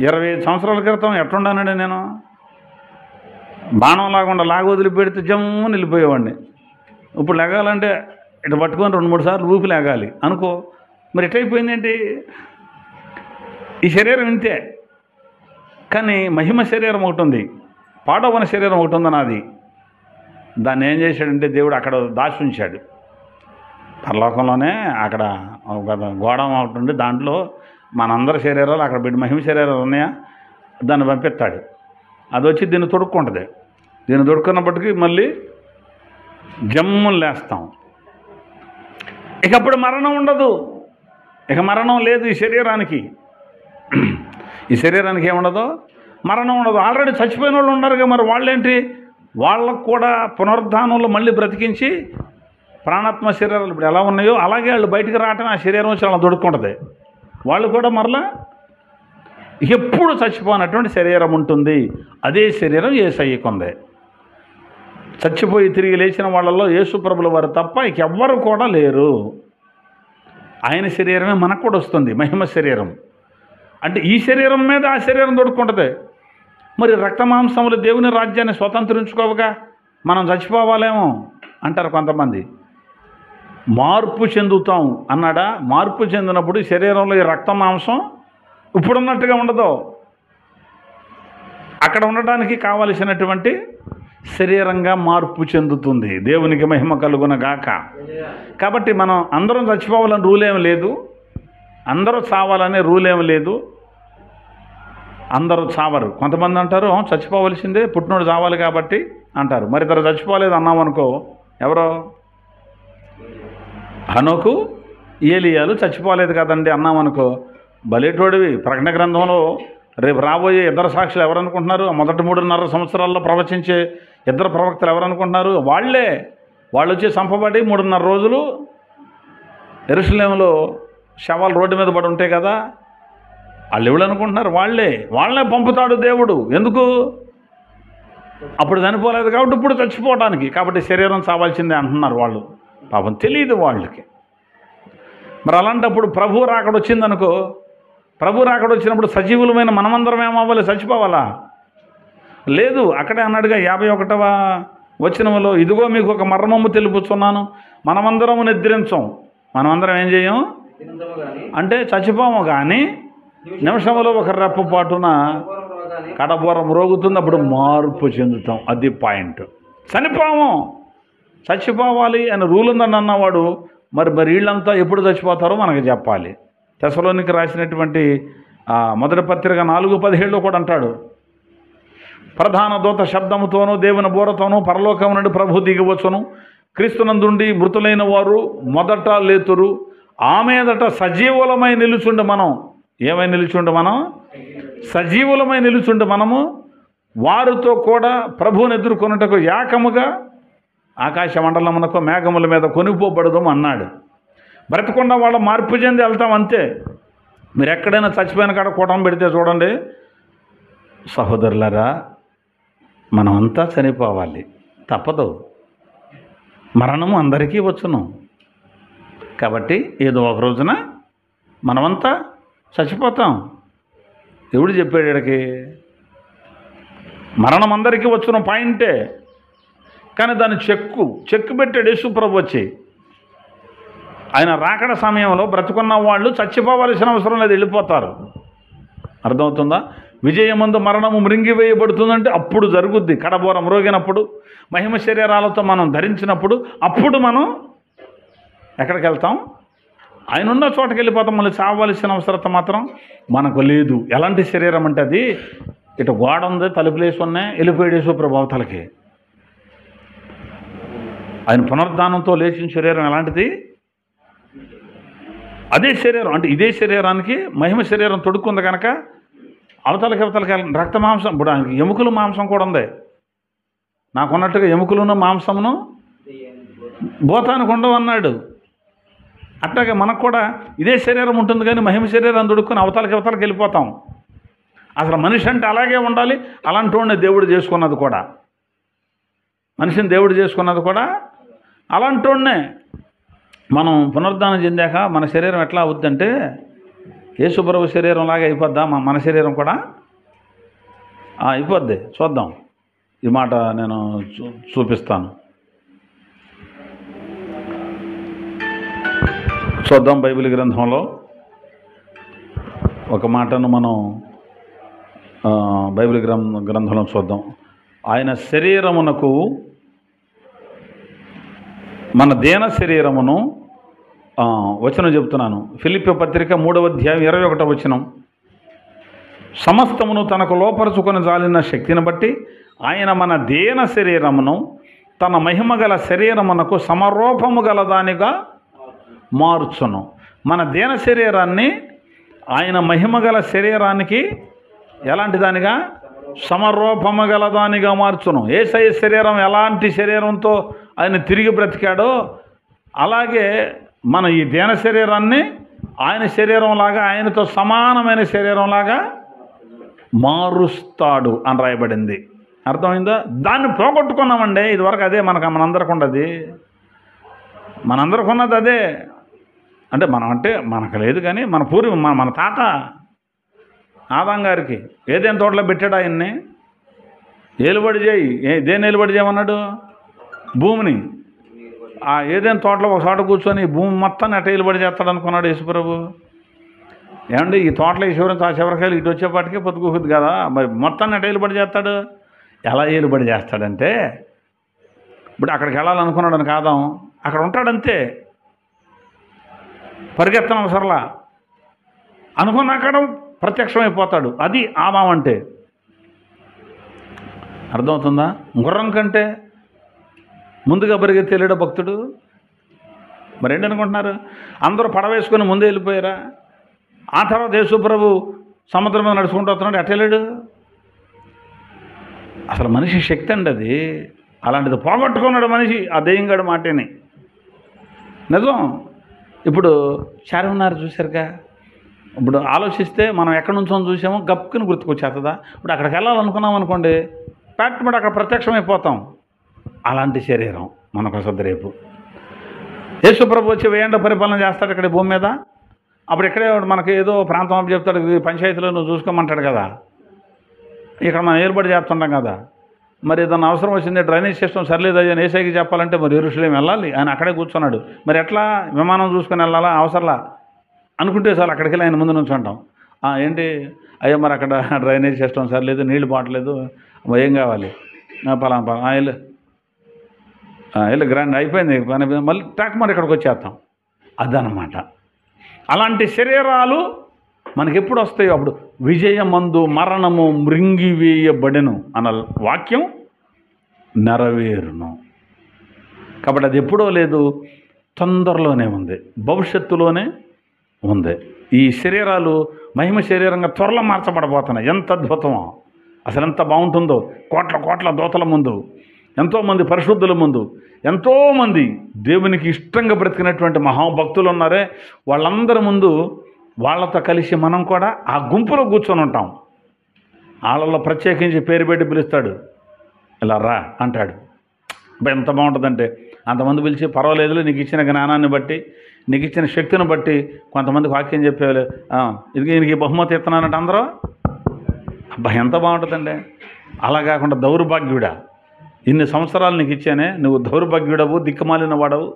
25 సంవత్సరాల క్రితం ఎట్లుండానండి నేను? బాణం లాగా లాగ వదిలిపెడితే జమ్ము నిలిపోయేవాడిని. ఇప్పుడు లెగాలంటే ఇటు పట్టుకొని 2-3 సార్లు ఊపి లేగాలి అనుకో. మరి ఎట్లయిపోయిందేంటి? ఈ శరీరం ఇంతే. కానీ మహిమ శరీరం ఒకటి ఉంది, పాడవన శరీరం ఒకటి ఉంది నాది. దాన్ని ఏం చేశాడంటే దేవుడు అక్కడ దాచి ఉంచాడు. పరలోకంలోనే అక్కడ గోడ ఒకటి ఉంది. దాంట్లో మనందరి శరీరాలు అక్కడ పెట్టి, మహిమ శరీరాలు ఉన్నాయా, దాన్ని పంపిస్తాడు. అది వచ్చి దీన్ని తొడుక్కుంటుంది. దీన్ని తొడుక్కున్నప్పటికీ మళ్ళీ జమ్ములు లేస్తాం. ఇక అప్పుడు మరణం ఉండదు. ఇక మరణం లేదు ఈ శరీరానికి. ఈ శరీరానికి ఏముండదు? మరణం ఉండదు. ఆల్రెడీ చచ్చిపోయిన వాళ్ళు ఉన్నారుగా, మరి వాళ్ళేంటి? వాళ్ళకు కూడా పునరుద్ధానంలో మళ్ళీ బ్రతికించి ప్రాణాత్మ శరీరాలు ఇప్పుడు ఎలా ఉన్నాయో అలాగే వాళ్ళు బయటికి రావటం ఆ శరీరం వచ్చి వాళ్ళని దొడుక్కుంటుంది. వాళ్ళు కూడా మరలా ఎప్పుడు చచ్చిపోనటువంటి శరీరం ఉంటుంది. అదే శరీరం యేసయ్యకు ఉంది. చచ్చిపోయి తిరిగి లేచిన వాళ్ళల్లో యేసుప్రభుల వారు తప్ప ఇంకెవ్వరు కూడా లేరు. ఆయన శరీరమే మనకు కూడా వస్తుంది, మహిమ శరీరం. అంటే ఈ శరీరం మీద ఆ శరీరం దొడుక్కుంటుంది. మరి రక్తమాంసములు దేవుని రాజ్యాన్ని స్వతంత్రించుకోవగా మనం చచ్చిపోవాలేమో అంటారు కొంతమంది. మార్పు చెందుతాం అన్నాడా? మార్పు చెందినప్పుడు శరీరంలో ఈ రక్తమాంసం ఇప్పుడున్నట్టుగా ఉండదు. అక్కడ ఉండటానికి కావలసినటువంటి శరీరంగా మార్పు చెందుతుంది. దేవునికి మహిమ కలుగునగాక. కాబట్టి మనం అందరం చచ్చిపోవాలని రూల్ ఏమి లేదు, అందరూ చావాలనే రూల్ ఏమి లేదు. అందరూ చావరు. కొంతమంది అంటారు చచ్చిపోవలసిందే, పుట్టినోడు చావాలి కాబట్టి అంటారు. మరి ఇద్దరు చచ్చిపోలేదు అన్నామనుకో, ఎవరో హనోకు ఏలియాలు చచ్చిపోలేదు కదండి అన్నామనుకో, బలేటోడివి. ప్రకటన గ్రంథంలో రేపు రాబోయే ఇద్దరు సాక్షులు ఎవరనుకుంటున్నారు? మొదటి 3.5 సంవత్సరాల్లో ప్రవచించే ఇద్దరు ప్రవక్తలు ఎవరనుకుంటున్నారు? వాళ్ళే. వాళ్ళు వచ్చి చంపబడి 3.5 రోజులు యెరూషలేములో శవాలు రోడ్డు మీద పడి ఉంటాయి కదా, వాళ్ళు ఎవరు అనుకుంటున్నారు? వాళ్ళనే పంపుతాడు దేవుడు. ఎందుకు? అప్పుడు చనిపోలేదు కాబట్టి ఇప్పుడు చచ్చిపోవడానికి. కాబట్టి శరీరం చావాల్సిందే అంటున్నారు వాళ్ళు. పాపం తెలియదు వాళ్ళకి. మరి అలాంటప్పుడు ప్రభు రాకడ వచ్చిందనుకో, ప్రభు రాకడ వచ్చినప్పుడు సజీవులమైన మనమందరం ఏమవ్వాలి? చచ్చిపోవాలా? లేదు. అక్కడే అన్నాడుగా 51వ వచనంలో, ఇదిగో మీకు ఒక మర్మము తెలుపుచున్నాను, మనమందరం నిద్రించం. మనమందరం ఏం చేయం అంటే చచ్చిపోము, కానీ నిమిషంలో ఒక రెప్పపాటున కడబోరం రోగుతుంది, అప్పుడు మార్పు చెందుతాం. అది పాయింట్. చనిపోము, చచ్చిపోవాలి అని రూల్ ఉందని అన్నవాడు మరి వీళ్ళంతా ఎప్పుడు చచ్చిపోతారో మనకు చెప్పాలి. తెసలోనికి రాసినటువంటి మొదటి పత్రిక 4:17 కూడా అంటాడు, ప్రధాన దూత శబ్దముతోనూ దేవుని బోరతోనూ పరలోకం నుండి ప్రభు దిగివచ్చును, క్రీస్తునందుండి మృతులైన వారు మొదట లేతురు, ఆ మీదట సజీవులమై నిలుచుండి మనం ఏమై నిలుచుండి మనం సజీవులమై నిలుచుండి మనము వారితో కూడా ప్రభువుని ఎదుర్కొనుటకు ఏకముగా ఆకాశ మండలమునకు మేఘముల మీద కొనిపోబడదాం అన్నాడు. బ్రతకుండా వాళ్ళ మార్పు చెంది వెళ్తాం అంతే. మీరు ఎక్కడైనా చచ్చిపోయిన కాడ కూటం పెడితే చూడండి, సహోదరులారా మనమంతా చనిపోవాలి, తప్పదు. మరణము అందరికీ వచ్చును. కాబట్టి ఏదో ఒక రోజున మనమంతా చచ్చిపోతాం. ఎవడు చెప్పాడు ఇక్కడికి? మరణం అందరికీ వచ్చును పాయింటే. కానీ దాన్ని చెక్కు పెట్టాడు యేసుప్రభు వచ్చి. ఆయన రాకడ సమయంలో బ్రతుకున్న వాళ్ళు చచ్చిపోవలసిన అవసరం లేదు, వెళ్ళిపోతారు. అర్థమవుతుందా? విజయమందు మరణము మృంగివేయబడుతుందంటే అప్పుడు జరుగుద్ది. కడబోరం రోగినప్పుడు, మహిమ శరీరాలతో మనం ధరించినప్పుడు, అప్పుడు మనం ఎక్కడికి వెళ్తాం? ఆయన ఉన్న చోటకి వెళ్ళిపోతాం. మళ్ళీ చావలసిన అవసరత మాత్రం మనకు లేదు. ఎలాంటి శరీరం అంటే అది ఇటు గోడ ఉంది, తలుపులేసి ఉన్నాయి, వెళ్ళిపోయాడు యేసుప్రభు అవతలకి. ఆయన పునరుద్ధానంతో లేచిన శరీరం ఎలాంటిది? అదే శరీరం. అంటే ఇదే శరీరానికి మహిమ శరీరం తొడుక్కుంది కనుక అవతలకి రక్త మాంసం. ఇప్పుడు ఆయనకి ఎముకలు మాంసం కూడా ఉంది. నాకున్నట్టుగా ఎముకలను మాంసమును భూతానికి ఉండవు అన్నాడు. అట్లాగే మనకు కూడా ఇదే శరీరం ఉంటుంది, కానీ మహిమ శరీరం తొడుక్కుని అవతలకి వెళ్ళిపోతాం. అసలు మనిషి అంటే అలాగే ఉండాలి. అలాంటి వాడిని దేవుడు చేసుకున్నది కూడా, మనిషిని దేవుడు చేసుకున్నది కూడా అలాంటి వాడినే. మనం పునరుద్ధానం చెందాక మన శరీరం ఎట్లా అవుద్దంటే యేసుప్రభు శరీరం లాగా అయిపోద్దా? మన శరీరం కూడా అయిపోద్ది. చూద్దాం. ఈ మాట నేను చూపిస్తాను. చూద్దాం. బైబిల్ గ్రంథంలో ఒక మాటను మనం బైబిల్ గ్రంథంలో చూద్దాం. ఆయన శరీరమునకు, మన దేన శరీరమును వచనం చెప్తున్నాను. ఫిలిప్పీ పత్రిక 3వ అధ్యాయం 21వ వచనం, సమస్తమును తనకు లోపరుచుకొని జాలిన శక్తిని బట్టి ఆయన మన దేన శరీరమును తన మహిమ గల శరీరమునకు సమరూపము గల దానిగా మార్చును. మన దేన శరీరాన్ని ఆయన మహిమ గల శరీరానికి ఎలాంటి దానిగా? సమరూపము గల దానిగా మార్చును. యేసయ్య శరీరం ఎలాంటి శరీరంతో ఆయన తిరిగి బ్రతికాడో అలాగే మన ఈ దేన శరీరాన్ని ఆయన శరీరంలాగా, ఆయనతో సమానమైన శరీరంలాగా మారుస్తాడు అని రాయబడింది. అర్థమైందా? దాన్ని పోగొట్టుకున్నామండి. ఇదివరకు అదే మనందరికి ఉన్నది, అదే. అంటే మనకు లేదు, కానీ మన తాత ఆదాం గారికి ఏదేం తోటలో పెట్టాడు ఆయన్ని. ఏలుబడి చేయి, దేన్ని ఏలుబడి చేయమన్నాడు? భూమిని. ఆ ఏదేం తోటలో ఒక చోట కూర్చొని భూమి మొత్తాన్ని అట్ట ఏలుబడి చేస్తాడు అనుకున్నాడు యేసుప్రభు. ఏమండి, ఈ తోటలో ఈశ్వరం ఆ చివరికాయలు ఇటు వచ్చేపాటికే పొద్దుకూకుద్ది కదా, మరి మొత్తాన్ని అట్ట ఏలుబడి చేస్తాడు. ఎలా ఏలుబడి చేస్తాడంటే, ఇప్పుడు అక్కడికి వెళ్ళాలనుకున్నాడు అని కాదాం, అక్కడ ఉంటాడంతే, పరిగెత్తన అవసరంలా, అనుకున్న అక్కడ ప్రత్యక్షమైపోతాడు. అది ఆదాం అంటే. అర్థమవుతుందా? గుర్రం కంటే ముందుగా పరిగెత్తేలేడు భక్తుడు. మరి ఏంటనుకుంటున్నారు? అందరూ పడవేసుకొని ముందే వెళ్ళిపోయారా? ఆ తర్వాత యేసుప్రభు సముద్రం మీద నడుచుకుంటూ వస్తున్నాడు, ఎట్టలేడు. అసలు మనిషి శక్తి అండి అది. అలాంటిది పోగొట్టుకున్నాడు మనిషి ఆ దెయ్యంగాడు మాటని. నిజం. ఇప్పుడు చార్మినార్ చూశారుగా, ఇప్పుడు ఆలోచిస్తే మనం ఎక్కడి నుంచో చూసామో గప్పుకుని గుర్తుకొచ్చేస్తుందా? ఇప్పుడు అక్కడికి వెళ్ళాలనుకున్నాం అనుకోండి, పెట్టబడి అక్కడ ప్రత్యక్షమైపోతాం. అలాంటి శరీరం మనకు వస్తుంది రేపు. యేసుప్రభు వచ్చి 1000 ఏళ్ల పరిపాలన చేస్తాడు ఇక్కడ భూమి మీద. అప్పుడు ఇక్కడే మనకి ఏదో ప్రాంతం అప్పు చెప్తాడు, పంచాయతీలో నువ్వు చూసుకోమంటాడు కదా. ఇక్కడ మనం ఏర్పాటు చేస్తుంటాం కదా. మరి ఏదన్నా అవసరం వచ్చింది, డ్రైనేజ్ సిస్టమ్ సరిలేదయ్యా ఏసైకి చెప్పాలంటే మరి యెరూషలేం వెళ్ళాలి, ఆయన అక్కడే కూర్చున్నాడు. మరి ఎట్లా విమానం చూసుకొని వెళ్ళాలా? అవసరంలా అనుకుంటే చాలు అక్కడికి వెళ్ళి ఆయన ముందు నుంచుంటాం. ఏంటి అయ్యా, మరి అక్కడ డ్రైనేజ్ సిస్టమ్ సరిలేదు, నీళ్లు పాటలేదు, ఏం కావాలి? పలానా వెళ్ళి గ్రాండ్ అయిపోయింది పని, మళ్ళీ ట్రాక్ మరి ఇక్కడికి వచ్చేస్తాం. అదనమాట. అలాంటి శరీరాలు మనకి ఎప్పుడు వస్తాయో అప్పుడు విజయమందు మరణము మృంగివేయబడెను అన్న వాక్యం నెరవేరును. కాబట్టి అది ఎప్పుడో లేదు, తొందరలోనే ఉంది, భవిష్యత్తులోనే ఉంది. ఈ శరీరాలు మహిమ శరీరంగా త్వరలో మార్చబడబోతున్నాయి. ఎంత అద్భుతమో, అసలు ఎంత బాగుంటుందో. కోట్ల దోతల ముందు, ఎంతోమంది పరిశుద్ధుల ముందు, ఎంతోమంది దేవునికి ఇష్టంగా బ్రతికినటువంటి మహాభక్తులు ఉన్నారే, వాళ్ళందరి ముందు వాళ్ళతో కలిసి మనం కూడా ఆ గుంపులో కూర్చొని ఉంటాం. వాళ్ళలో ప్రత్యేకించి పేరు పెట్టి పిలుస్తాడు, ఇలా రా అంటాడు. ఎంత బాగుంటుందంటే, అంతమంది పిలిచి పర్వాలేదు, నీకు ఇచ్చిన జ్ఞానాన్ని బట్టి, నీకు ఇచ్చిన శక్తిని బట్టి కొంతమందికి వాక్యం చెప్పేవాళ్ళు, ఇది ఈయనకి బహుమతి ఇస్తున్నానంటే అందరూ ఎంత బాగుంటుందండి. అలా కాకుండా దౌర్భాగ్యుడా, ఇన్ని సంవత్సరాలు నీకు ఇచ్చానే, నువ్వు దౌర్భాగ్యుడవు, దిక్కుమాలిన వాడవు,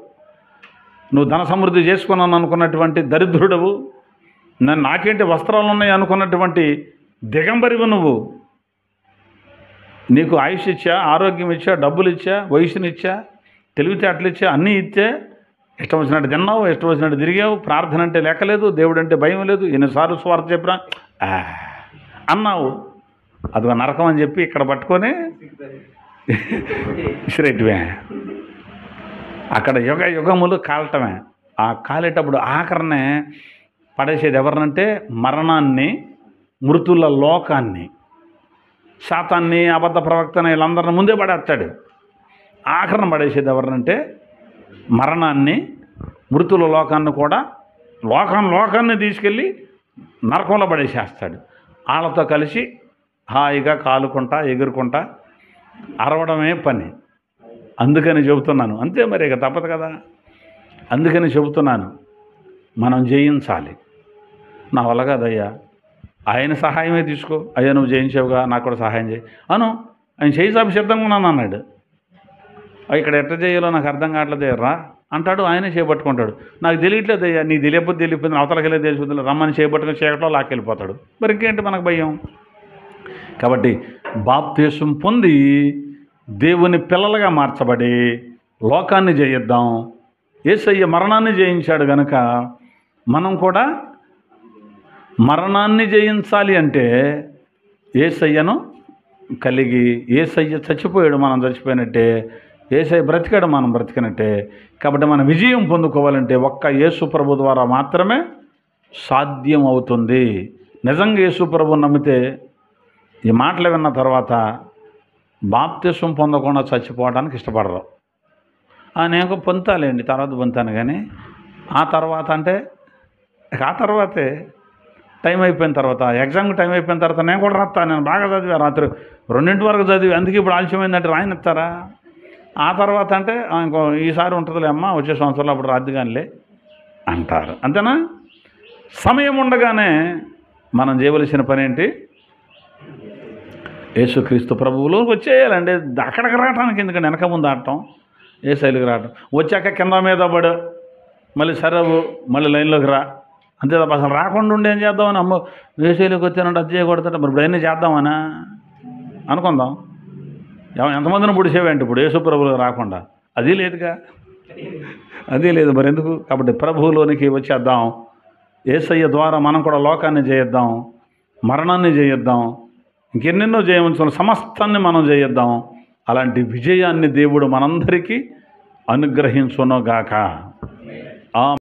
నువ్వు ధన సమృద్ధి చేసుకున్నాను అనుకున్నటువంటి దరిద్రుడవు, నాకేంటి వస్త్రాలు ఉన్నాయి అనుకున్నటువంటి దిగంబరివు నువ్వు. నీకు ఆయుష్ ఇచ్చా, ఆరోగ్యం ఇచ్చా, డబ్బులు ఇచ్చా, వయసునిచ్చా, తెలివితేటలు ఇచ్చా, అన్నీ ఇచ్చే ఇష్టం వచ్చినట్టు తిన్నావు, ఇష్టం వచ్చినట్టు తిరిగావు, ప్రార్థన అంటే లెక్కలేదు, దేవుడు అంటే భయం లేదు, ఎన్నిసార్లు స్వార్థ చెప్పినా అన్నావు. అది నరకం అని చెప్పి ఇక్కడ పట్టుకొని ఇసిరేటివే. అక్కడ యుగములు కాలటమే. ఆ కాలేటప్పుడు ఆఖరణే పడేసేది ఎవరినంటే మరణాన్ని, మృతుల లోకాన్ని, శాతాన్ని, అబద్ధ ప్రవక్తని, వీళ్ళందరిని ముందే పడేస్తాడు. ఆఖరణ పడేసేది ఎవరినంటే మరణాన్ని, మృతుల లోకాన్ని కూడా, లోకాన్ని తీసుకెళ్ళి నరకంలో పడేసేస్తాడు. వాళ్ళతో కలిసి హాయిగా కాలుకుంటా, ఎగురుకుంటా, అరవడమే పని. అందుకని చెబుతున్నాను, అంతే మరి, ఇక తప్పదు కదా. అందుకని చెబుతున్నాను, మనం జయించాలి. నా వల్ల కాదయ్యా, ఆయన సహాయమే తీసుకో. అయ్యా నువ్వు జయించావుగా, నాకు కూడా సహాయం చేయి అను. ఆయన చేయి చాపి సిద్ధంగా ఉన్నాను అన్నాడు. ఇక్కడ ఎట్లా చేయాలో నాకు అర్థం కావట్లేదు రా అంటాడు. ఆయనే చేపట్టుకుంటాడు. నాకు తెలియట్లేదు అయ్యా, నీ తెలియకపోతే అవతలకి వెళ్ళే తెలిసిపోతుంది, రమ్మని చేపట్టుకుని చీకట్లో లాక్కెళ్ళిపోతాడు. మరి ఇంకేంటి మనకు భయం? కాబట్టి బాప్తీసం పొంది దేవుని పిల్లలుగా మార్చబడి లోకాన్ని జయిద్దాం. యేసయ్య మరణాన్ని జయించాడు కనుక మనం కూడా మరణాన్ని జయించాలి. అంటే యేసయ్యను కలిగి, యేసయ్య చచ్చిపోయాడు, మనం చచ్చిపోయినట్టే, యేసయ్య బ్రతికాడు, మనం బ్రతికినట్టే. కాబట్టి మనం విజయం పొందుకోవాలంటే ఒక్క యేసు ప్రభు ద్వారా మాత్రమే సాధ్యం అవుతుంది. నిజంగా యేసు ప్రభువుని నమ్మితే ఈ మాటలు విన్న తర్వాత బాప్తిసం పొందకుండా చచ్చిపోవడానికి ఇష్టపడరు. నేను పొందుతాలేండి, తర్వాత పొందుతాను కానీ ఆ తర్వాత అంటే ఆ తర్వాతే టైం అయిపోయిన తర్వాత, ఎగ్జామ్కి టైం అయిపోయిన తర్వాత నేను కూడా రాస్తాను. నేను బాగా చదివా, రాత్రి 2 వరకు చదివి, అందుకే ఇప్పుడు ఆలస్యమైందంటే రాయనిస్తారా? ఆ తర్వాత అంటే ఇంకో ఈసారి ఉంటుందిలే అమ్మ, వచ్చే సంవత్సరంలో అప్పుడు రాద్ది కానిలే అంటారు. అంతేనా? సమయం ఉండగానే మనం చేయవలసిన పని ఏంటి? యేసుక్రీస్తు ప్రభువులోకి వచ్చేయాలండి. అక్కడికి రావడానికి ఎందుకంటే వెనక ముందు ఆడటం, ఏ శైలికి రావటం, వచ్చాక కింద మీద పడు, మళ్ళీ సరవు, మళ్ళీ లైన్లోకి రా, అంతే తప్ప అసలు రాకుండా ఉండి ఏం చేద్దామని, అమ్మో ఏ శైలికి వచ్చానంటే అది చేయకూడదంటే మరి ఇప్పుడు అయినా చేద్దామనా అనుకుందాం. ఎంతమందిని పొడిసేవేంటి ఇప్పుడు యేసు ప్రభువులోకి రాకుండా? అది లేదుగా, అది లేదు మరి ఎందుకు? కాబట్టి ప్రభువులోనికి వచ్చేద్దాం. యేసయ్య ద్వారా మనం కూడా లోకాన్ని చేయొద్దాం, మరణాన్ని చేయొద్దాం, ఇంకెన్నెన్నో చేయవలసిన సమస్తాన్ని మనం చేయొద్దాం. అలాంటి విజయాన్ని దేవుడు మనందరికీ అనుగ్రహించునుగాక.